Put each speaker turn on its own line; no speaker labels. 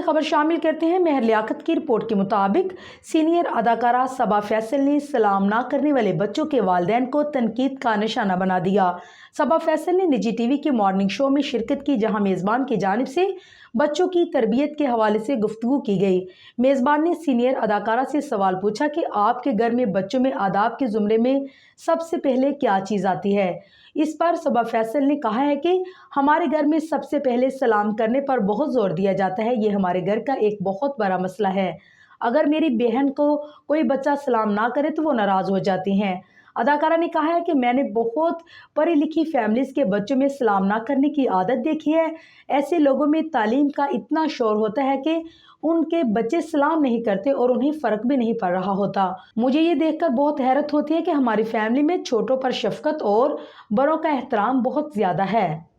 खबर शामिल करते हैं। मेहर लियाकत की रिपोर्ट के मुताबिक सीनियर अदाकारा सबा फैसल ने सलाम ना करने वाले बच्चों के वालिदैन को तनकीद का निशाना बना दिया। सबा फैसल ने निजी टीवी के मॉर्निंग शो में शिरकत की, जहां मेज़बान की जानिब से बच्चों की तरबियत के हवाले से गुफ्तगू की गई। मेज़बान ने सीनियर अदाकारा से सवाल पूछा कि आपके घर में बच्चों में आदाब के ज़ुमरे में सबसे पहले क्या चीज़ आती है। इस पर सबा फैसल ने कहा है कि हमारे घर में सबसे पहले सलाम करने पर बहुत ज़ोर दिया जाता है। ये हमारे घर का एक बहुत बड़ा मसला है। अगर मेरी बहन को कोई बच्चा सलाम ना करे तो वो नाराज़ हो जाती हैं। अदाकारा ने कहा है कि मैंने बहुत पढ़ी लिखी फैमिलीज़ के बच्चों में सलाम ना करने की आदत देखी है। ऐसे लोगों में तालीम का इतना शोर होता है कि उनके बच्चे सलाम नहीं करते और उन्हें फ़र्क भी नहीं पड़ रहा होता। मुझे ये देखकर बहुत हैरत होती है कि हमारी फैमिली में छोटों पर शफ़क़त और बड़ों का एहतराम बहुत ज़्यादा है।